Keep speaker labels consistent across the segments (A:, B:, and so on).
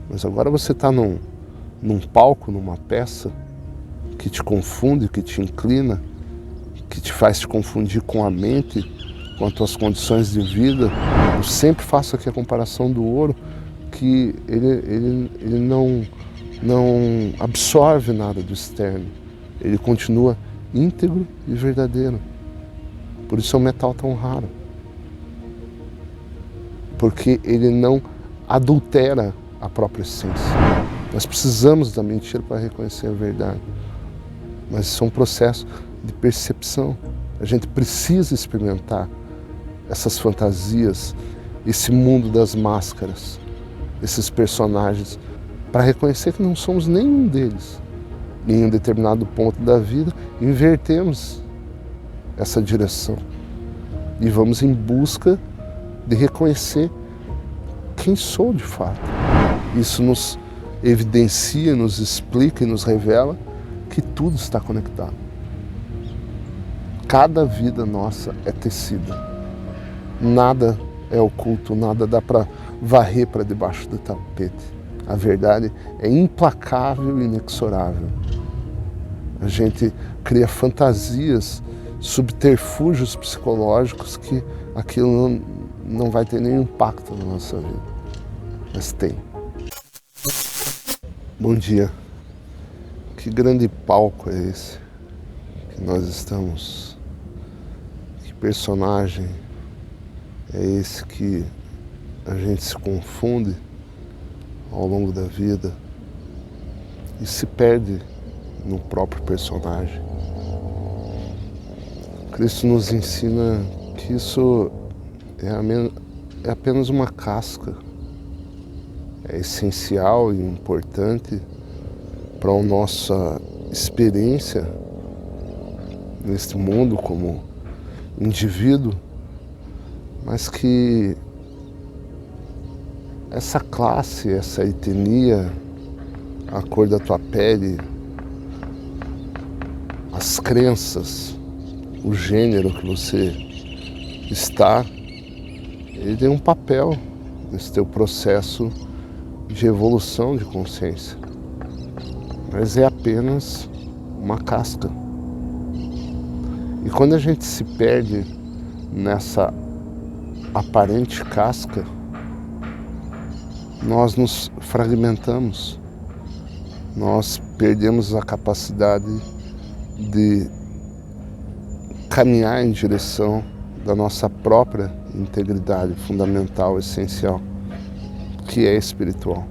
A: Mas agora você está num palco, numa peça, que te confunde, que te inclina, que te faz te confundir com a mente, com as tuas condições de vida. Eu sempre faço aqui a comparação do ouro, que ele não absorve nada do externo. Ele continua íntegro e verdadeiro. Por isso é um metal tão raro. Porque ele não adultera a própria essência. Nós precisamos da mentira para reconhecer a verdade. Mas isso é um processo de percepção. A gente precisa experimentar essas fantasias, esse mundo das máscaras, esses personagens, para reconhecer que não somos nenhum deles. Em um determinado ponto da vida, invertemos essa direção e vamos em busca de reconhecer quem sou de fato. Isso nos evidencia, nos explica e nos revela que tudo está conectado. Cada vida nossa é tecida. Nada é oculto, nada dá para varrer para debaixo do tapete. A verdade é implacável e inexorável. A gente cria fantasias, subterfúgios psicológicos que aquilo não vai ter nenhum impacto na nossa vida. Mas tem. Bom dia. Que grande palco é esse que nós estamos? Que personagem é esse que a gente se confunde ao longo da vida e se perde no próprio personagem? Cristo nos ensina que isso é apenas uma casca. É essencial e importante para a nossa experiência neste mundo como indivíduo, mas que essa classe, essa etnia, a cor da tua pele, as crenças, o gênero que você está, ele tem um papel nesse teu processo de evolução de consciência. Mas é apenas uma casca. E quando a gente se perde nessa aparente casca, nós nos fragmentamos, nós perdemos a capacidade de caminhar em direção da nossa própria integridade fundamental, essencial, que é espiritual.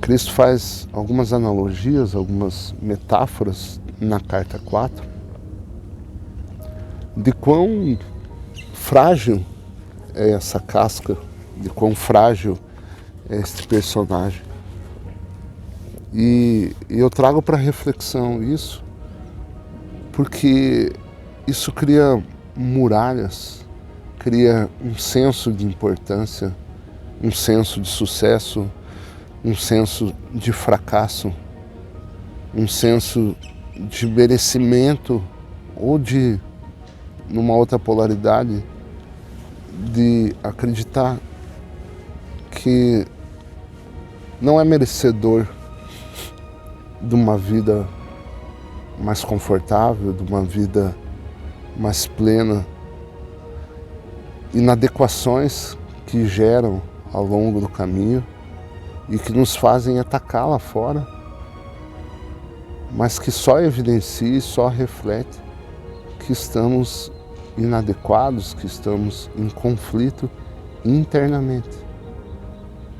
A: Cristo faz algumas analogias, algumas metáforas na carta 4, de quão frágil é essa casca, de quão frágil é este personagem. E eu trago para reflexão isso, porque isso cria muralhas, cria um senso de importância, um senso de sucesso, um senso de fracasso, um senso de merecimento ou de, numa outra polaridade, de acreditar que não é merecedor de uma vida mais confortável, de uma vida mais plena, inadequações que geram ao longo do caminho e que nos fazem atacar lá fora, mas que só evidencia e só reflete que estamos inadequados, que estamos em conflito internamente,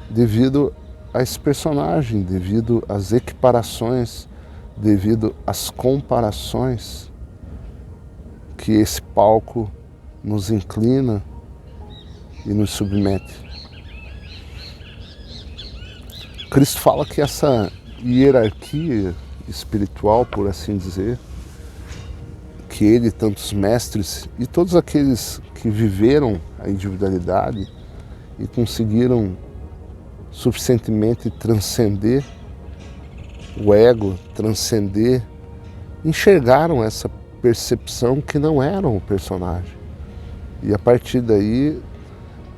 A: devido a esse personagem, devido às equiparações, devido às comparações que esse palco nos inclina e nos submete. Cristo fala que essa hierarquia espiritual, por assim dizer, que ele e tantos mestres e todos aqueles que viveram a individualidade e conseguiram suficientemente transcender o ego, transcender, enxergaram essa percepção que não eram o personagem. E a partir daí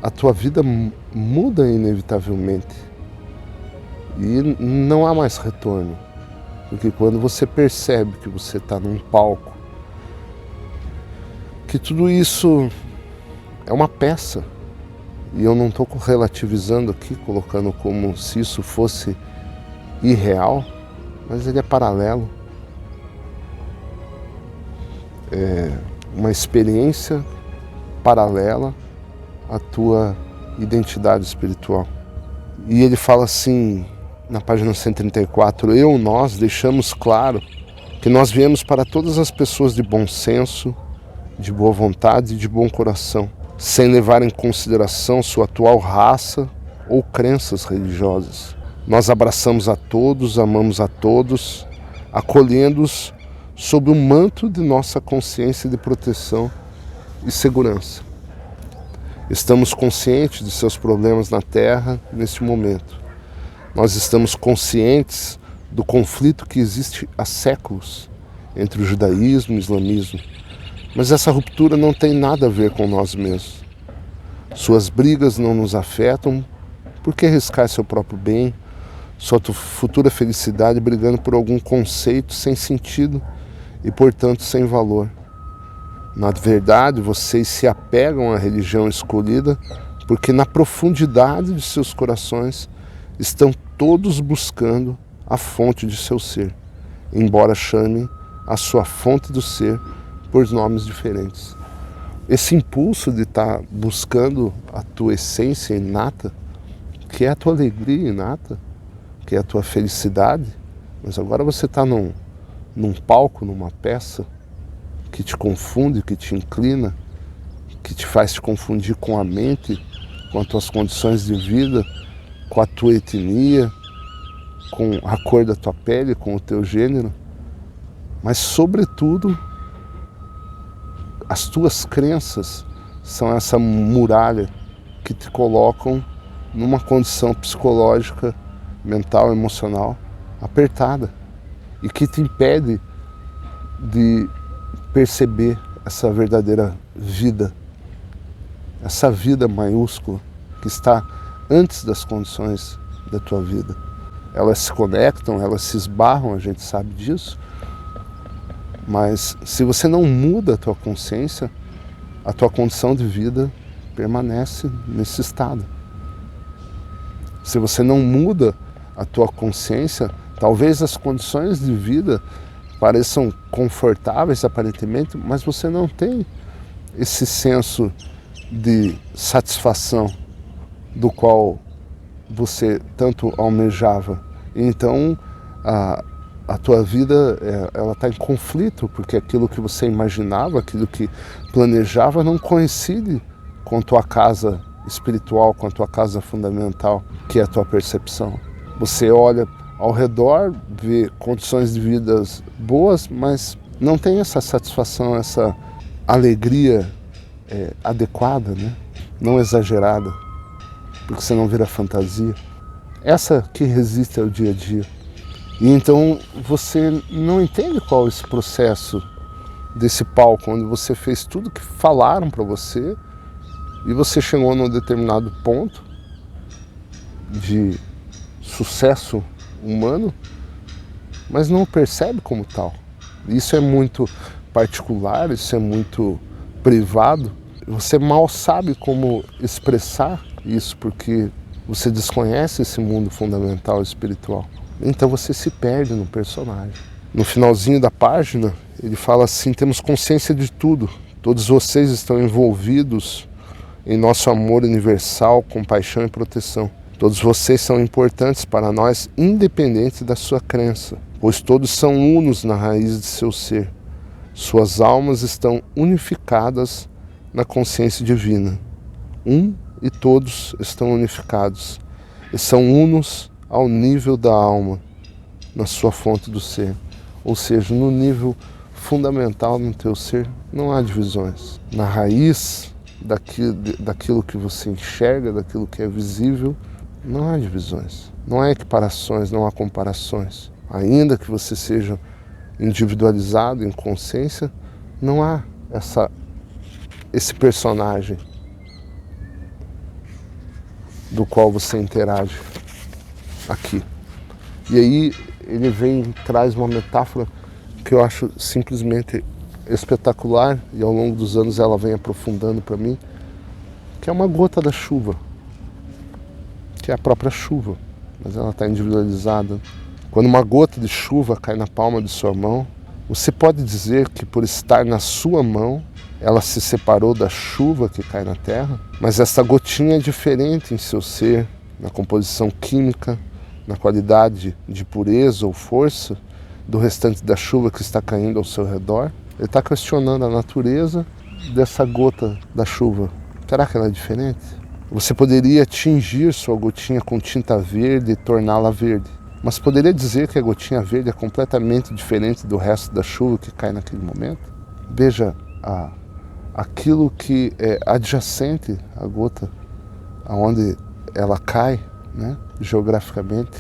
A: a tua vida muda inevitavelmente. E não há mais retorno. Porque quando você percebe que você está num palco, que tudo isso é uma peça, e eu não estou relativizando aqui, colocando como se isso fosse irreal, mas ele é paralelo. É uma experiência paralela à tua identidade espiritual. E ele fala assim, na página 134, nós deixamos claro que nós viemos para todas as pessoas de bom senso, de boa vontade e de bom coração, sem levar em consideração sua atual raça ou crenças religiosas. Nós abraçamos a todos, amamos a todos, acolhendo-os sob o manto de nossa consciência de proteção e segurança. Estamos conscientes de seus problemas na Terra neste momento. Nós estamos conscientes do conflito que existe há séculos entre o judaísmo e o islamismo. Mas essa ruptura não tem nada a ver com nós mesmos. Suas brigas não nos afetam. Por que arriscar seu próprio bem, sua futura felicidade brigando por algum conceito sem sentido e, portanto, sem valor? Na verdade, vocês se apegam à religião escolhida porque na profundidade de seus corações estão todos buscando a fonte de seu ser, embora chamem a sua fonte do ser por nomes diferentes. Esse impulso de estar buscando a tua essência inata, que é a tua alegria inata, que é a tua felicidade, mas agora você está num palco, numa peça que te confunde, que te inclina, que te faz te confundir com a mente, com as tuas condições de vida, com a tua etnia, com a cor da tua pele, com o teu gênero, mas sobretudo as tuas crenças são essa muralha que te colocam numa condição psicológica, mental, emocional apertada e que te impede de perceber essa verdadeira vida, essa vida maiúscula que está antes das condições da tua vida. Elas se conectam, elas se esbarram, a gente sabe disso, mas se você não muda a tua consciência, a tua condição de vida permanece nesse estado. Se você não muda a tua consciência, talvez as condições de vida pareçam confortáveis aparentemente, mas você não tem esse senso de satisfação do qual você tanto almejava. Então a tua vida ela está em conflito, porque aquilo que você imaginava, aquilo que planejava não coincide com a tua casa espiritual, com a tua casa fundamental, que é a tua percepção. Você olha ao redor, vê condições de vida boas, mas não tem essa satisfação, essa alegria adequada, né? Não exagerada, porque senão vira fantasia. Essa que resiste ao dia a dia. E então você não entende qual é esse processo desse palco, onde você fez tudo que falaram para você e você chegou num determinado ponto de sucesso humano, mas não percebe como tal. Isso é muito particular, isso é muito privado. Você mal sabe como expressar isso, porque você desconhece esse mundo fundamental espiritual. Então você se perde no personagem. No finalzinho da página, ele fala assim: temos consciência de tudo. Todos vocês estão envolvidos em nosso amor universal, compaixão e proteção. Todos vocês são importantes para nós, independente da sua crença, pois todos são unos na raiz de seu ser. Suas almas estão unificadas na consciência divina. E todos estão unificados e são unos ao nível da alma, na sua fonte do ser. Ou seja, no nível fundamental no teu ser não há divisões. Na raiz daquilo que você enxerga, daquilo que é visível, não há divisões. Não há equiparações, não há comparações. Ainda que você seja individualizado em consciência, não há esse personagem. do qual você interage aqui. E aí ele vem, traz uma metáfora que eu acho simplesmente espetacular, e ao longo dos anos ela vem aprofundando para mim, que é uma gota da chuva, que é a própria chuva, mas ela está individualizada. Quando uma gota de chuva cai na palma de sua mão, você pode dizer que por estar na sua mão, ela se separou da chuva que cai na terra, mas essa gotinha é diferente em seu ser, na composição química, na qualidade de pureza ou força do restante da chuva que está caindo ao seu redor. Ele está questionando a natureza dessa gota da chuva. Será que ela é diferente? Você poderia tingir sua gotinha com tinta verde e torná-la verde, mas poderia dizer que a gotinha verde é completamente diferente do resto da chuva que cai naquele momento? Veja, aquilo que é adjacente à gota, aonde ela cai, né, geograficamente,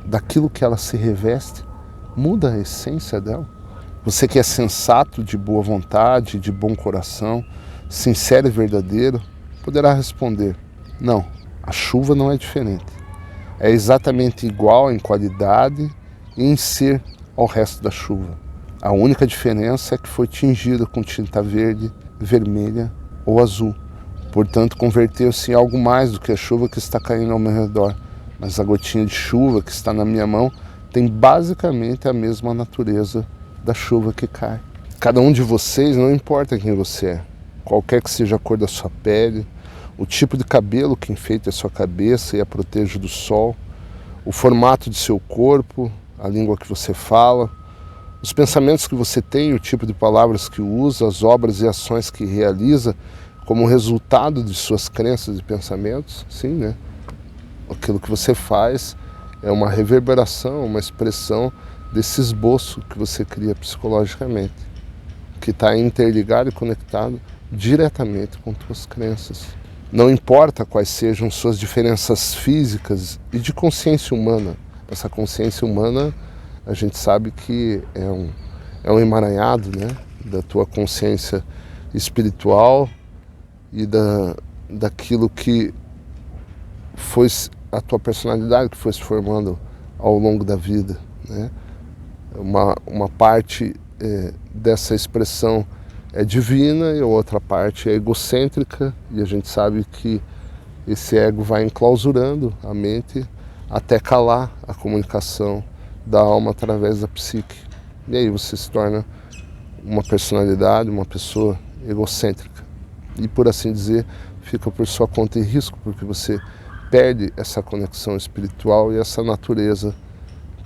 A: daquilo que ela se reveste, muda a essência dela. Você que é sensato, de boa vontade, de bom coração, sincero e verdadeiro, poderá responder: não, a chuva não é diferente. É exatamente igual em qualidade e em ser ao resto da chuva. A única diferença é que foi tingida com tinta verde, vermelha ou azul. Portanto, converteu-se em algo mais do que a chuva que está caindo ao meu redor. Mas a gotinha de chuva que está na minha mão tem basicamente a mesma natureza da chuva que cai. Cada um de vocês, não importa quem você é, qualquer que seja a cor da sua pele, o tipo de cabelo que enfeita a sua cabeça e a protege do sol, o formato de seu corpo, a língua que você fala, os pensamentos que você tem, o tipo de palavras que usa, as obras e ações que realiza como resultado de suas crenças e pensamentos, sim, né? Aquilo que você faz é uma reverberação, uma expressão desse esboço que você cria psicologicamente, que está interligado e conectado diretamente com suas crenças. Não importa quais sejam suas diferenças físicas e de consciência humana. Essa consciência humana, a gente sabe que é um emaranhado, né, da tua consciência espiritual e daquilo que foi a tua personalidade, que foi se formando ao longo da vida, né? Uma parte dessa expressão é divina e a outra parte é egocêntrica, e a gente sabe que esse ego vai enclausurando a mente até calar a comunicação da alma através da psique. E aí você se torna uma personalidade, uma pessoa egocêntrica. E, por assim dizer, fica por sua conta e risco, porque você perde essa conexão espiritual e essa natureza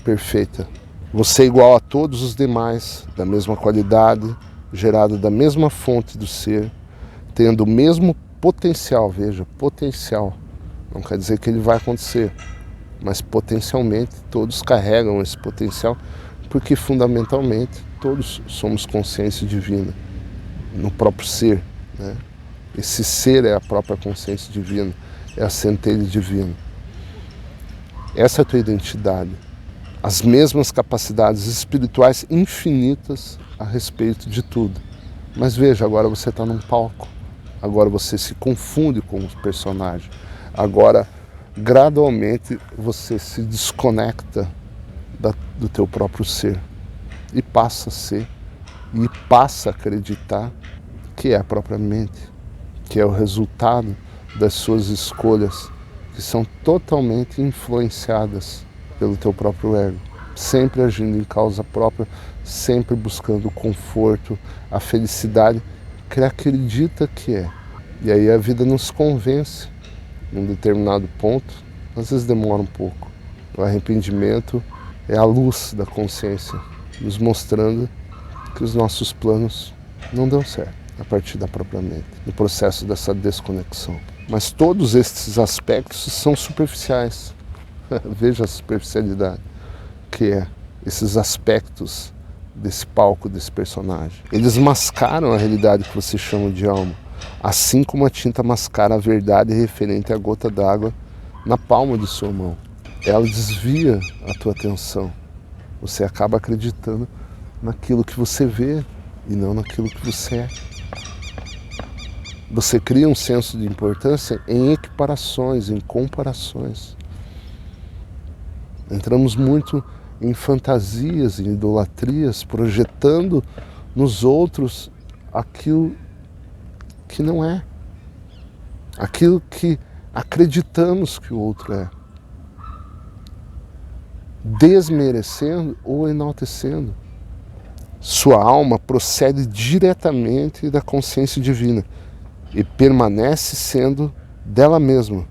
A: perfeita. Você é igual a todos os demais, da mesma qualidade, gerado da mesma fonte do ser, tendo o mesmo potencial, veja, potencial. Não quer dizer que ele vai acontecer, mas potencialmente todos carregam esse potencial, porque fundamentalmente todos somos consciência divina no próprio ser, né? Esse ser é a própria consciência divina, é a centelha divina. Essa é a tua identidade. As mesmas capacidades espirituais infinitas a respeito de tudo. Mas veja, agora você está num palco. Agora você se confunde com os personagens. Agora, gradualmente, você se desconecta do teu próprio ser. E passa a ser, e passa a acreditar que é a própria mente, que é o resultado das suas escolhas, que são totalmente influenciadas pelo teu próprio ego, sempre agindo em causa própria, sempre buscando o conforto, a felicidade que ele acredita que é. E aí a vida nos convence num determinado ponto, às vezes demora um pouco. O arrependimento é a luz da consciência, nos mostrando que os nossos planos não dão certo a partir da própria mente, no processo dessa desconexão. Mas todos estes aspectos são superficiais. Veja a superficialidade que é esses aspectos desse palco, desse personagem. Eles mascaram a realidade que você chama de alma, assim como a tinta mascara a verdade referente à gota d'água na palma de sua mão. Ela desvia a tua atenção. Você acaba acreditando naquilo que você vê e não naquilo que você é. Você cria um senso de importância em equiparações, em comparações. Entramos muito em fantasias, em idolatrias, projetando nos outros aquilo que não é. Aquilo que acreditamos que o outro é. Desmerecendo ou enaltecendo. Sua alma procede diretamente da consciência divina e permanece sendo dela mesma,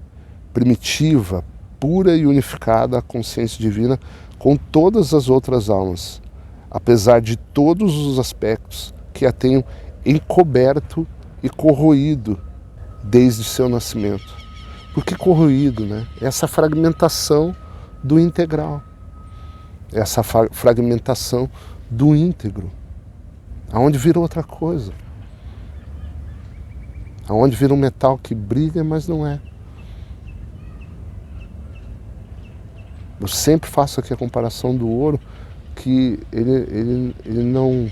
A: primitiva, pura e unificada à consciência divina com todas as outras almas, apesar de todos os aspectos que a tenham encoberto e corroído desde seu nascimento. Por que corroído, né? Essa fragmentação do integral, essa fragmentação do íntegro, aonde vira outra coisa, aonde vira um metal que brilha, mas não é. Eu sempre faço aqui a comparação do ouro, que ele não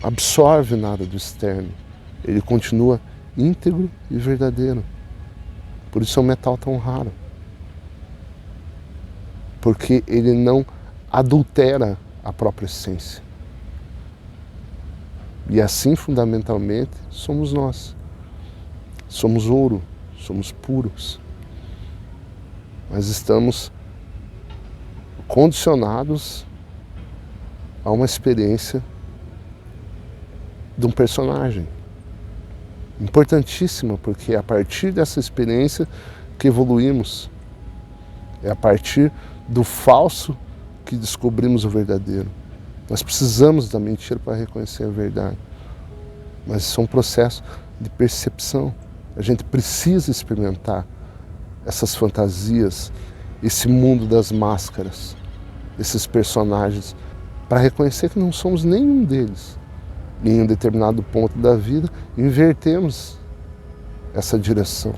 A: absorve nada do externo, ele continua íntegro e verdadeiro. Por isso é um metal tão raro, porque ele não adultera a própria essência. E assim, fundamentalmente, somos nós. Somos ouro, somos puros. Mas estamos condicionados a uma experiência de um personagem. Importantíssima, porque é a partir dessa experiência que evoluímos. É a partir do falso que descobrimos o verdadeiro. Nós precisamos da mentira para reconhecer a verdade. Mas isso é um processo de percepção. A gente precisa experimentar essas fantasias, esse mundo das máscaras, esses personagens, para reconhecer que não somos nenhum deles. Em um determinado ponto da vida, invertemos essa direção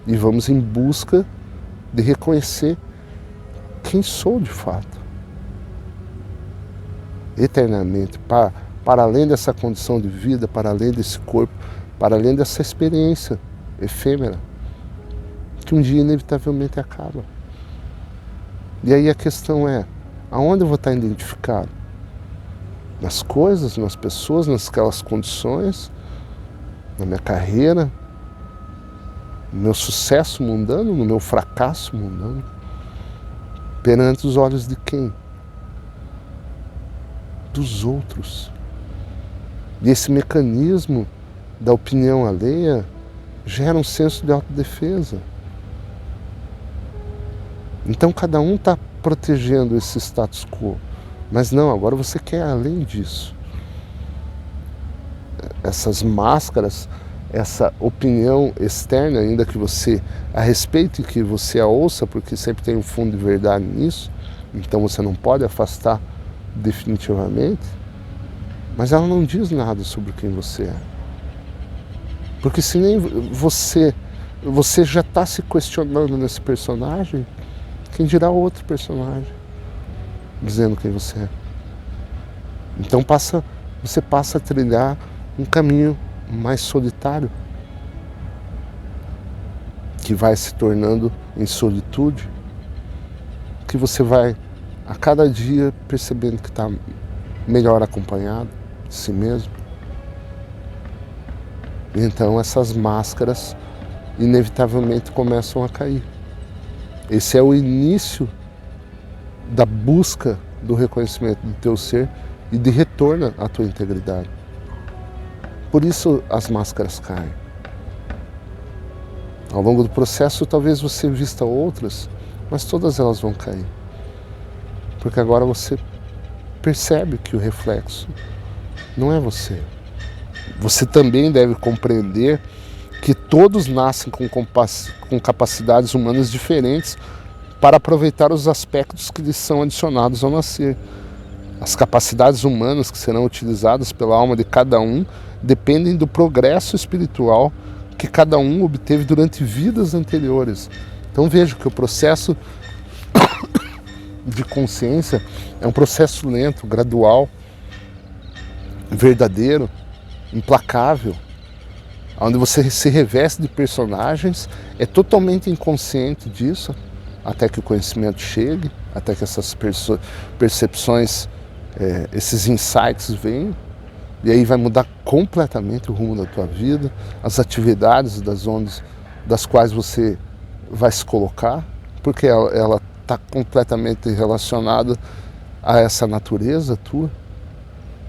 A: e vamos em busca de reconhecer quem sou de fato. Eternamente, para além dessa condição de vida, para além desse corpo, para além dessa experiência efêmera, que um dia inevitavelmente acaba. E aí a questão é, aonde eu vou estar identificado? Nas coisas, nas pessoas, nasquelas condições, na minha carreira, no meu sucesso mundano, no meu fracasso mundano, perante os olhos de quem? Dos outros. E esse mecanismo da opinião alheia gera um senso de autodefesa. Então cada um está protegendo esse status quo. Mas não, agora você quer além disso. Essas máscaras, essa opinião externa, ainda que você a respeite e que você a ouça, porque sempre tem um fundo de verdade nisso, então você não pode afastar definitivamente, mas ela não diz nada sobre quem você é. Porque se nem você já está se questionando nesse personagem, quem dirá outro personagem dizendo quem você é? Então você passa a trilhar um caminho mais solitário, que vai se tornando em solitude, que você vai a cada dia percebendo que está melhor acompanhado de si mesmo. Então essas máscaras inevitavelmente começam a cair. Esse é o início da busca do reconhecimento do teu ser e de retorno à tua integridade. Por isso as máscaras caem. Ao longo do processo talvez você vista outras, mas todas elas vão cair. Porque agora você percebe que o reflexo não é você. Você também deve compreender que todos nascem com capacidades humanas diferentes para aproveitar os aspectos que lhes são adicionados ao nascer. As capacidades humanas que serão utilizadas pela alma de cada um dependem do progresso espiritual que cada um obteve durante vidas anteriores. Então veja que o processo de consciência é um processo lento, gradual, verdadeiro, implacável. onde você se reveste de personagens, é totalmente inconsciente disso, até que o conhecimento chegue, até que essas percepções, esses insights venham, e aí vai mudar completamente o rumo da tua vida, as atividades das quais você vai se colocar, porque ela está completamente relacionada a essa natureza tua,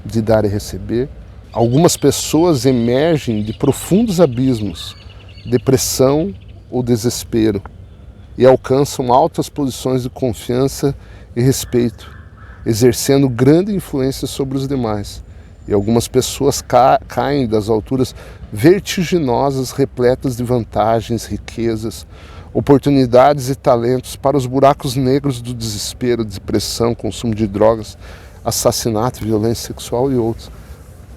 A: de dar e receber. Algumas pessoas emergem de profundos abismos, depressão ou desespero, e alcançam altas posições de confiança e respeito, exercendo grande influência sobre os demais. E algumas pessoas caem das alturas vertiginosas, repletas de vantagens, riquezas, oportunidades e talentos para os buracos negros do desespero, depressão, consumo de drogas, assassinato, violência sexual e outros.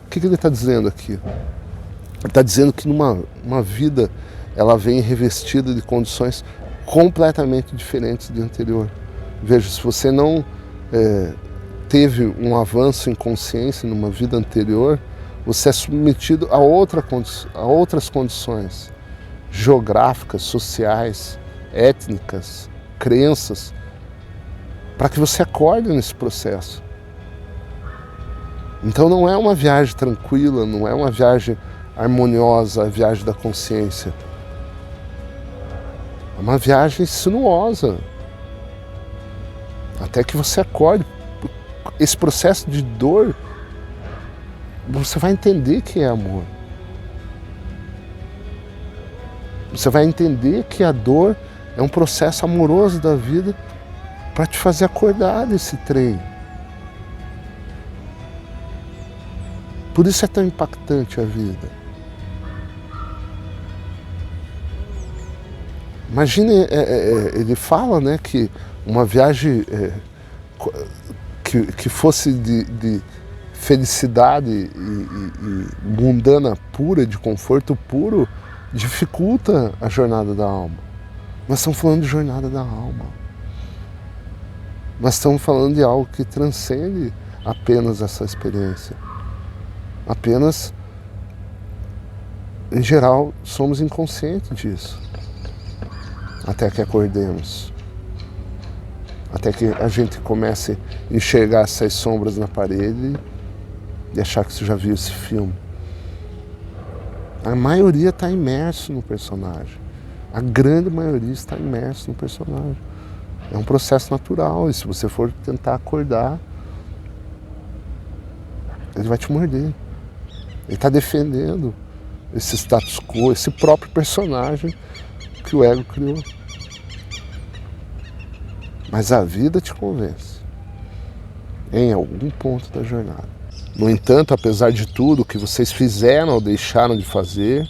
A: O que ele está dizendo aqui? Ele está dizendo que uma vida ela vem revestida de condições completamente diferentes do anterior. Veja, se você não teve um avanço em consciência numa vida anterior, você é submetido a outras condições geográficas, sociais, étnicas, crenças, para que você acorde nesse processo. Então não é uma viagem tranquila, não é uma viagem harmoniosa, a viagem da consciência. É uma viagem sinuosa, até que você acorde. Esse processo de dor, você vai entender que é amor. Você vai entender que a dor é um processo amoroso da vida para te fazer acordar desse trem. Por isso é tão impactante a vida. Imagine, ele fala, né, que uma viagem que fosse de felicidade e mundana pura, de conforto puro, dificulta a jornada da alma. Nós estamos falando de jornada da alma. Nós estamos falando de algo que transcende apenas essa experiência. Apenas, em geral, somos inconscientes disso. Até que acordemos. Até que a gente comece a enxergar essas sombras na parede e achar que você já viu esse filme. A maioria está imerso no personagem. A grande maioria está imerso no personagem. É um processo natural, e se você for tentar acordar, ele vai te morder. Ele está defendendo esse status quo, esse próprio personagem que o ego criou. Mas a vida te convence, em algum ponto da jornada. No entanto, apesar de tudo que vocês fizeram ou deixaram de fazer,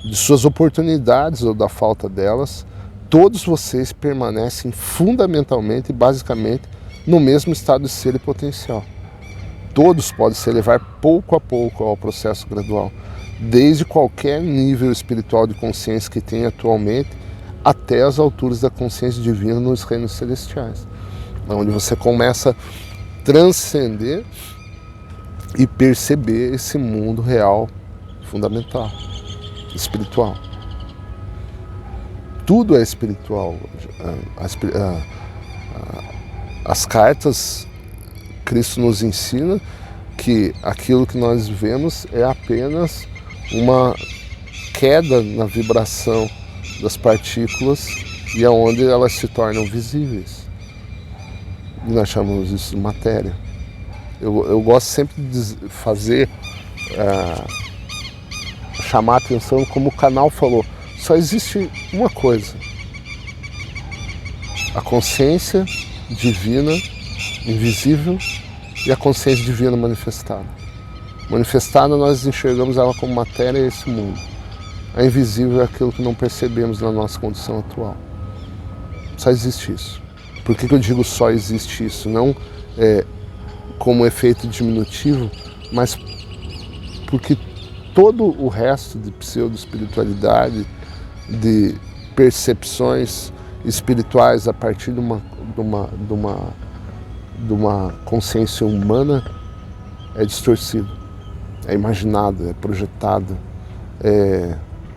A: de suas oportunidades ou da falta delas, todos vocês permanecem fundamentalmente e basicamente no mesmo estado de ser e potencial. Todos podem se elevar pouco a pouco ao processo gradual, desde qualquer nível espiritual de consciência que tenha atualmente, até as alturas da consciência divina nos reinos celestiais, onde você começa a transcender e perceber esse mundo real, fundamental, espiritual. Tudo é espiritual. As cartas, Cristo nos ensina que aquilo que nós vemos é apenas uma queda na vibração das partículas e aonde elas se tornam visíveis. E nós chamamos isso de matéria. Eu gosto sempre de fazer, chamar a atenção, como o canal falou, só existe uma coisa: a consciência divina, invisível, e a consciência divina manifestada. Manifestada, nós enxergamos ela como matéria e esse mundo. A invisível é aquilo que não percebemos na nossa condição atual. Só existe isso. Por que eu digo só existe isso? Não como efeito diminutivo, mas porque todo o resto de pseudo-espiritualidade, de percepções espirituais a partir de uma consciência humana é distorcido, é imaginado, é projetado,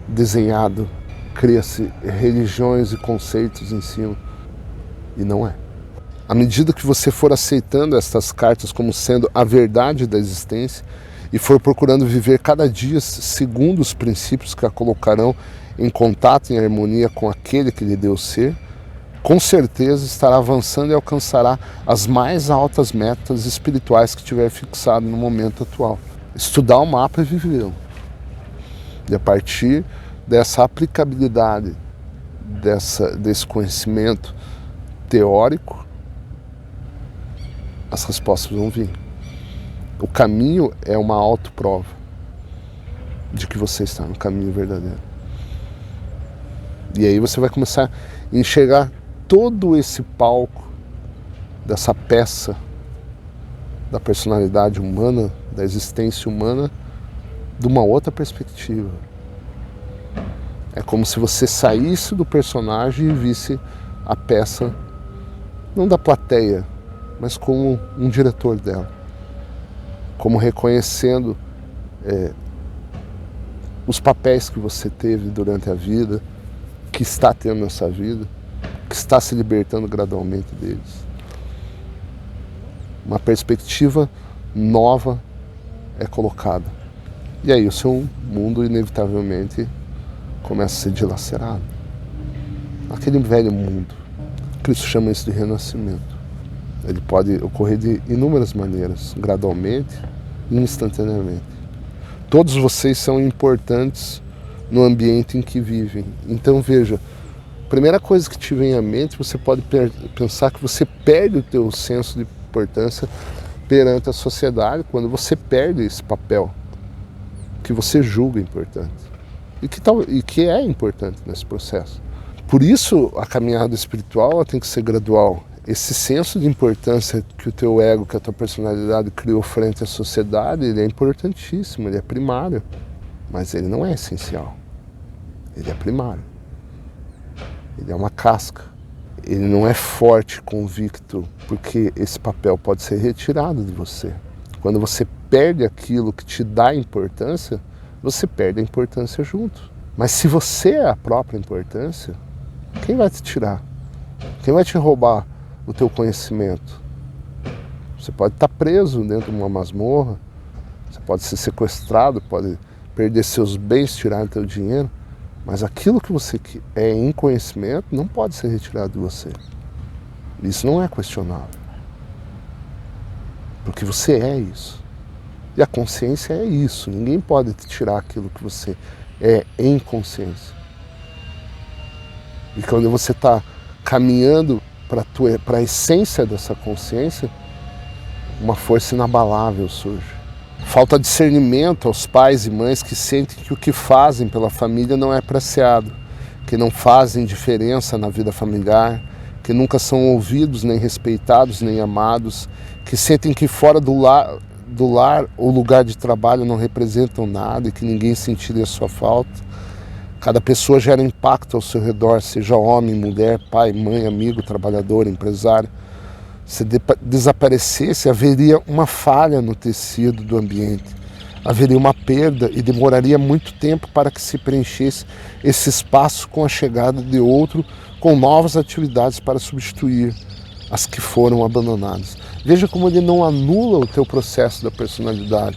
A: desenhado, cria-se religiões e conceitos em cima, e não é. À medida que você for aceitando estas cartas como sendo a verdade da existência e for procurando viver cada dia segundo os princípios que a colocarão em contato, em harmonia com aquele que lhe deu o ser, com certeza estará avançando e alcançará as mais altas metas espirituais que tiver fixado no momento atual. Estudar o mapa e vivê-lo. E a partir dessa aplicabilidade, desse conhecimento teórico, as respostas vão vir. O caminho é uma autoprova de que você está no caminho verdadeiro. E aí você vai começar a enxergar todo esse palco dessa peça da personalidade humana, da existência humana, de uma outra perspectiva. É como se você saísse do personagem e visse a peça, não da plateia, mas como um diretor dela. Como reconhecendo os papéis que você teve durante a vida, que está tendo nessa vida, que está se libertando gradualmente deles. Uma perspectiva nova é colocada. E aí o seu mundo inevitavelmente começa a ser dilacerado. Aquele velho mundo. Cristo chama isso de renascimento. Ele pode ocorrer de inúmeras maneiras, gradualmente e instantaneamente. Todos vocês são importantes no ambiente em que vivem. Então veja, a primeira coisa que te vem à mente, você pode pensar que você perde o teu senso de importância perante a sociedade quando você perde esse papel que você julga importante e que é importante nesse processo. Por isso a caminhada espiritual ela tem que ser gradual. Esse senso de importância que o teu ego, que a tua personalidade criou frente à sociedade, ele é importantíssimo, ele é primário, mas ele não é essencial. Ele é primário. Ele é uma casca. Ele não é forte, convicto, porque esse papel pode ser retirado de você. Quando você perde aquilo que te dá importância, você perde a importância junto. Mas se você é a própria importância, quem vai te tirar? Quem vai te roubar o teu conhecimento? Você pode estar preso dentro de uma masmorra, você pode ser sequestrado, pode perder seus bens, tirar teu dinheiro, mas aquilo que você é em conhecimento não pode ser retirado de você. Isso não é questionável. Porque você é isso. E a consciência é isso. Ninguém pode te tirar aquilo que você é em consciência. E quando você está caminhando para a essência dessa consciência, uma força inabalável surge. Falta discernimento aos pais e mães que sentem que o que fazem pela família não é apreciado, que não fazem diferença na vida familiar, que nunca são ouvidos, nem respeitados, nem amados, que sentem que fora do lar ou lugar de trabalho não representam nada e que ninguém sentiria a sua falta. Cada pessoa gera impacto ao seu redor, seja homem, mulher, pai, mãe, amigo, trabalhador, empresário. Se desaparecesse, haveria uma falha no tecido do ambiente. Haveria uma perda e demoraria muito tempo para que se preenchesse esse espaço com a chegada de outro, com novas atividades para substituir as que foram abandonadas. Veja como ele não anula o teu processo da personalidade.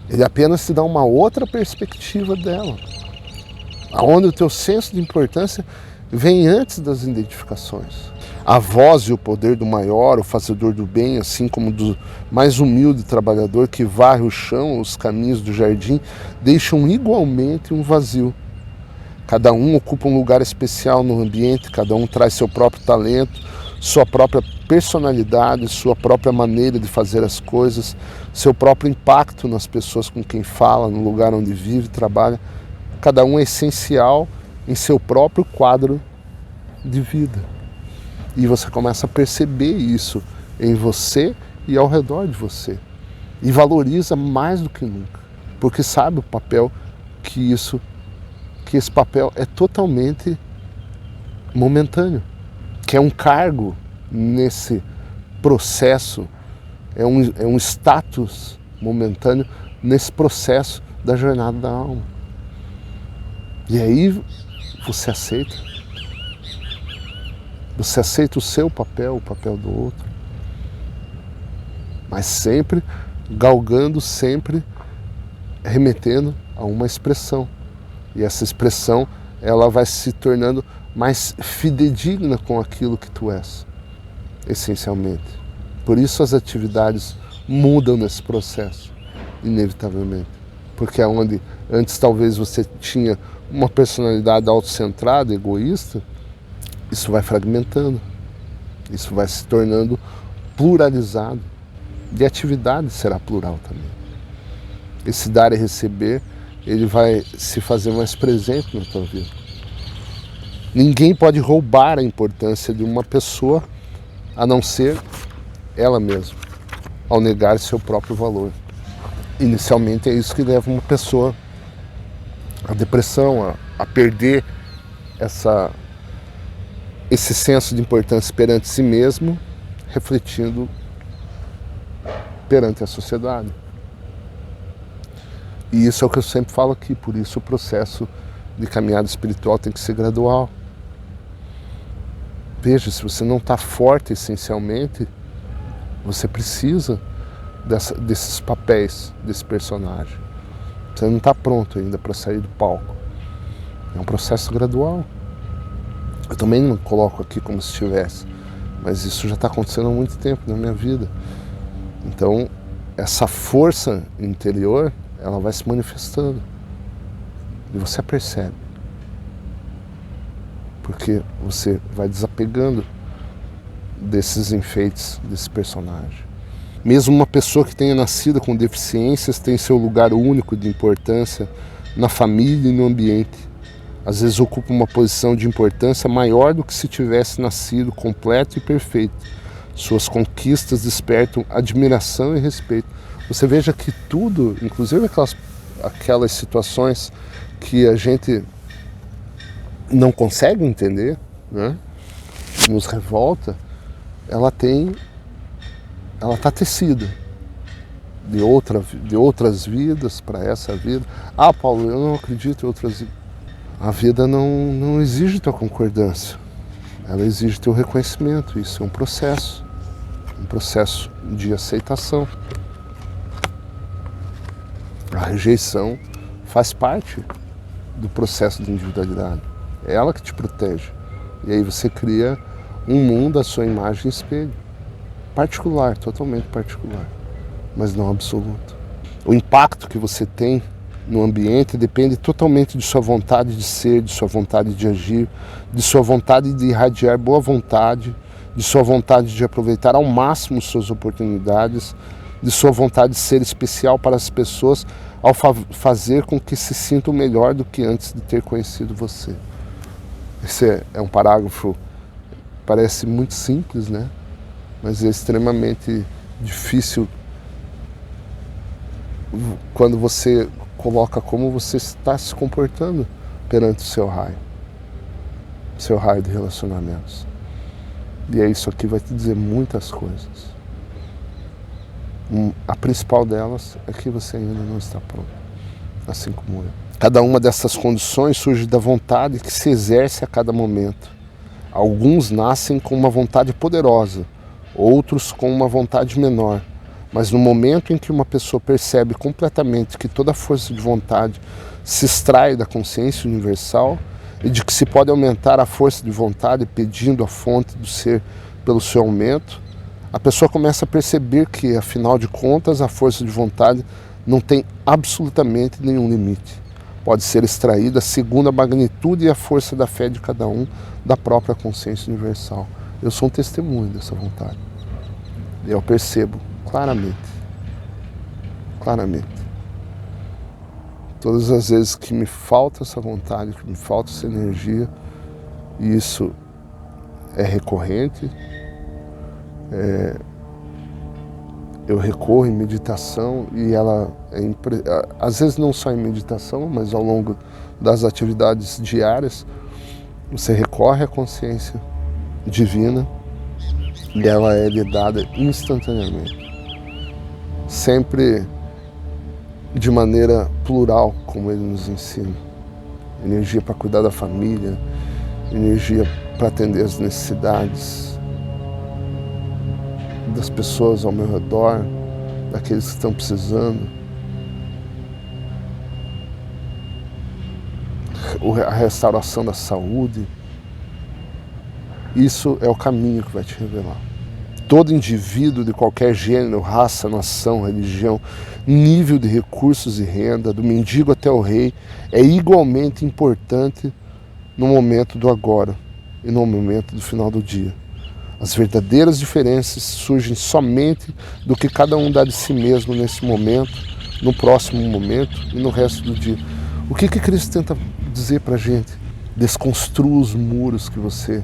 A: Ele apenas te dá uma outra perspectiva dela, onde o teu senso de importância vem antes das identificações. A voz e o poder do maior, o fazedor do bem, assim como do mais humilde trabalhador que varre o chão, os caminhos do jardim, deixam igualmente um vazio. Cada um ocupa um lugar especial no ambiente, cada um traz seu próprio talento, sua própria personalidade, sua própria maneira de fazer as coisas, seu próprio impacto nas pessoas com quem fala, no lugar onde vive e trabalha. Cada um é essencial em seu próprio quadro de vida. E você começa a perceber isso em você e ao redor de você. E valoriza mais do que nunca. Porque sabe o papel que esse papel é totalmente momentâneo. Que é um cargo nesse processo, é um status momentâneo nesse processo da jornada da alma. E aí você aceita. Você aceita o seu papel, o papel do outro. Mas sempre galgando, sempre remetendo a uma expressão. E essa expressão, ela vai se tornando mais fidedigna com aquilo que tu és, essencialmente. Por isso as atividades mudam nesse processo, inevitavelmente. Porque onde antes talvez você tinha uma personalidade autocentrada, egoísta, isso vai fragmentando, isso vai se tornando pluralizado. E a atividade será plural também. Esse dar e receber, ele vai se fazer mais presente na tua vida. Ninguém pode roubar a importância de uma pessoa a não ser ela mesma, ao negar seu próprio valor. Inicialmente é isso que leva uma pessoa à depressão, a perder esse senso de importância perante si mesmo, refletindo perante a sociedade. E isso é o que eu sempre falo aqui, por isso o processo de caminhada espiritual tem que ser gradual. Veja, se você não está forte essencialmente, você precisa desses papéis, desse personagem. Você não está pronto ainda para sair do palco. É um processo gradual. Eu também não coloco aqui como se estivesse, mas isso já está acontecendo há muito tempo na minha vida. Então, essa força interior, ela vai se manifestando. E você a percebe. Porque você vai desapegando desses enfeites desse personagem. Mesmo uma pessoa que tenha nascido com deficiências tem seu lugar único de importância na família e no ambiente. Às vezes ocupa uma posição de importância maior do que se tivesse nascido completo e perfeito. Suas conquistas despertam admiração e respeito. Você veja que tudo, inclusive aquelas situações que a gente não consegue entender, né? Nos revolta, ela está tecida de outras vidas para essa vida. Ah, Paulo, eu não acredito em outras vidas. A vida não exige tua concordância, ela exige teu reconhecimento. Isso é um processo de aceitação. A rejeição faz parte do processo de individualidade. É ela que te protege. E aí você cria um mundo à sua imagem e espelho. Particular, totalmente particular, mas não absoluto. O impacto que você tem no ambiente depende totalmente de sua vontade de ser, de sua vontade de agir, de sua vontade de irradiar boa vontade, de sua vontade de aproveitar ao máximo suas oportunidades, de sua vontade de ser especial para as pessoas ao fazer com que se sintam melhor do que antes de ter conhecido você. Esse é um parágrafo, parece muito simples, né? Mas é extremamente difícil quando você coloca como você está se comportando perante o seu raio de relacionamentos. E é isso aqui vai te dizer muitas coisas. A principal delas é que você ainda não está pronto, assim como eu. Cada uma dessas condições surge da vontade que se exerce a cada momento. Alguns nascem com uma vontade poderosa, outros com uma vontade menor. Mas no momento em que uma pessoa percebe completamente que toda a força de vontade se extrai da consciência universal e de que se pode aumentar a força de vontade pedindo a fonte do ser pelo seu aumento, a pessoa começa a perceber que, afinal de contas, a força de vontade não tem absolutamente nenhum limite. Pode ser extraída segundo a magnitude e a força da fé de cada um, da própria consciência universal. Eu sou um testemunho dessa vontade. Eu percebo claramente. Todas as vezes que me falta essa vontade, que me falta essa energia, e isso é recorrente, eu recorro em meditação e ela às vezes não só em meditação, mas ao longo das atividades diárias, você recorre à consciência divina e ela é lhe dada instantaneamente. Sempre de maneira plural, como ele nos ensina. energia para cuidar da família, energia para atender as necessidades das pessoas ao meu redor, daqueles que estão precisando. A restauração da saúde. Isso é o caminho que vai te revelar. Todo indivíduo de qualquer gênero, raça, nação, religião, nível de recursos e renda, do mendigo até o rei, é igualmente importante no momento do agora e no momento do final do dia. As verdadeiras diferenças surgem somente do que cada um dá de si mesmo nesse momento, no próximo momento e no resto do dia. O que Cristo tenta dizer para a gente? Desconstrua os muros que você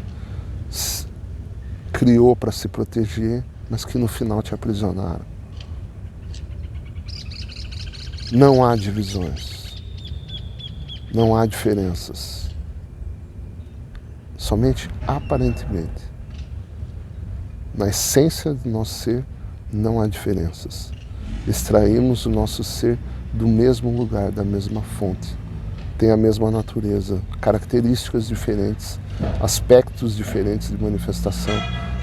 A: criou para se proteger, mas que no final te aprisionaram. Não há divisões, não há diferenças, somente aparentemente. Na essência do nosso ser não há diferenças. Extraímos o nosso ser do mesmo lugar, da mesma fonte. Tem a mesma natureza, características diferentes, aspectos diferentes de manifestação,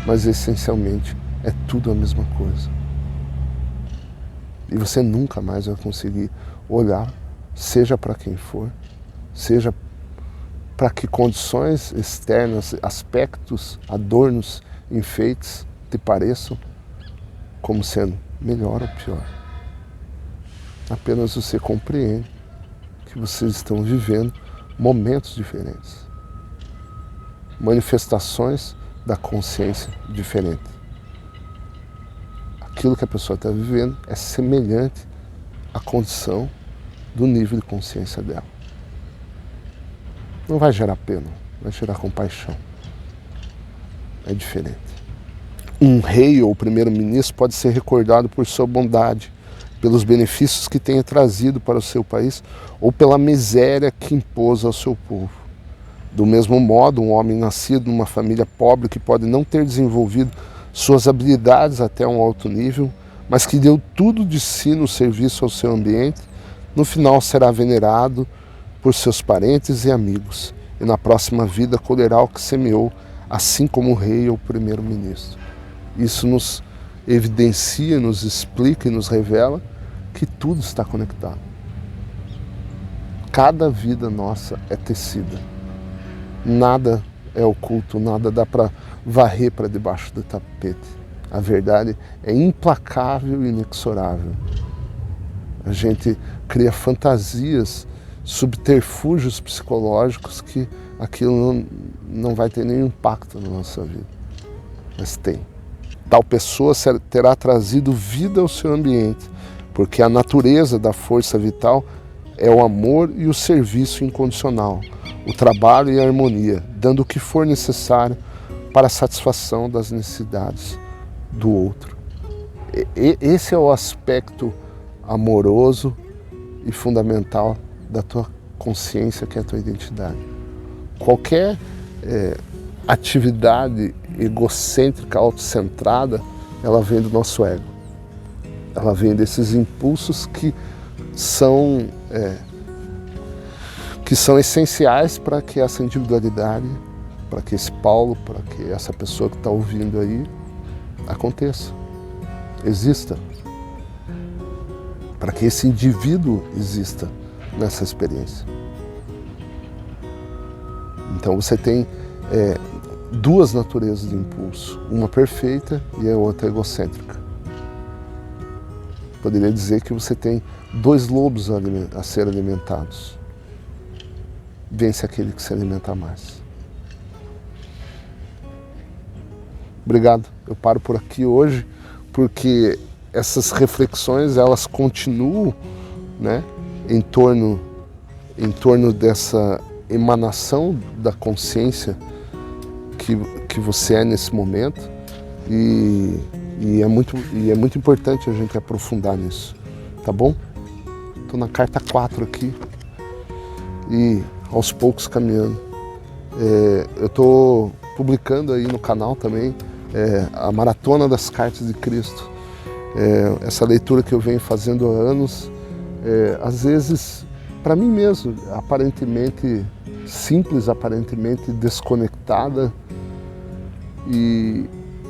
A: mas essencialmente é tudo a mesma coisa. E você nunca mais vai conseguir olhar, seja para quem for, seja para que condições externas, aspectos, adornos, enfeites te pareçam, como sendo melhor ou pior. Apenas você compreende que vocês estão vivendo momentos diferentes, manifestações da consciência diferente. Aquilo que a pessoa está vivendo é semelhante à condição do nível de consciência dela. Não vai gerar pena, vai gerar compaixão. É diferente. Um rei ou primeiro-ministro pode ser recordado por sua bondade, pelos benefícios que tenha trazido para o seu país ou pela miséria que impôs ao seu povo. Do mesmo modo, um homem nascido numa família pobre que pode não ter desenvolvido suas habilidades até um alto nível, mas que deu tudo de si no serviço ao seu ambiente, no final será venerado por seus parentes e amigos, e na próxima vida colherá o que semeou, assim como o rei ou o primeiro-ministro. Isso nos evidencia, nos explica e nos revela que tudo está conectado. Cada vida nossa é tecida. Nada é oculto, nada dá para varrer para debaixo do tapete. A verdade é implacável e inexorável. A gente cria fantasias, subterfúgios psicológicos que aquilo não vai ter nenhum impacto na nossa vida. Mas tem. Tal pessoa terá trazido vida ao seu ambiente, porque a natureza da força vital é o amor e o serviço incondicional, o trabalho e a harmonia, dando o que for necessário para a satisfação das necessidades do outro. Esse é o aspecto amoroso e fundamental da tua consciência, que é a tua identidade. Qualquer atividade egocêntrica, autocentrada, ela vem do nosso ego. Ela vem desses impulsos que são essenciais para que essa individualidade, para que esse Paulo, para que essa pessoa que está ouvindo aí aconteça, exista, para que esse indivíduo exista nessa experiência. Então você tem duas naturezas de impulso, uma perfeita e a outra egocêntrica. Poderia dizer que você tem dois lobos a ser alimentados. Vence aquele que se alimenta mais. Obrigado. Eu paro por aqui hoje, porque essas reflexões, elas continuam, né, em torno dessa emanação da consciência que você é nesse momento, e é muito importante a gente aprofundar nisso, tá bom? Estou na carta 4 aqui e aos poucos caminhando. Eu estou publicando aí no canal também a Maratona das Cartas de Cristo. Essa leitura que eu venho fazendo há anos, às vezes para mim mesmo, aparentemente simples, aparentemente desconectada, e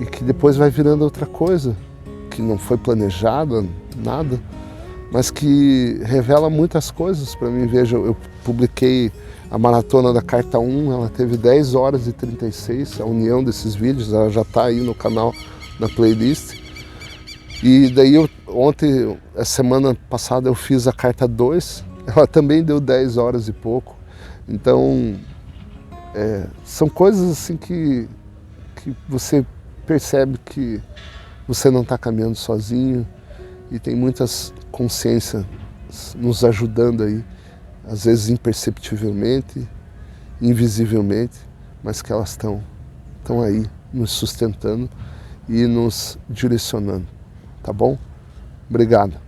A: que depois vai virando outra coisa, que não foi planejada, nada, mas que revela muitas coisas para mim. Veja, eu publiquei a Maratona da Carta 1, ela teve 10 horas e 36, a união desses vídeos, ela já está aí no canal, na playlist. E daí ontem, a semana passada, eu fiz a Carta 2, ela também deu 10 horas e pouco. Então, são coisas assim que você percebe que você não está caminhando sozinho, e tem muitas consciências nos ajudando aí, às vezes imperceptivelmente, invisivelmente, mas que elas estão aí nos sustentando e nos direcionando, tá bom? Obrigado.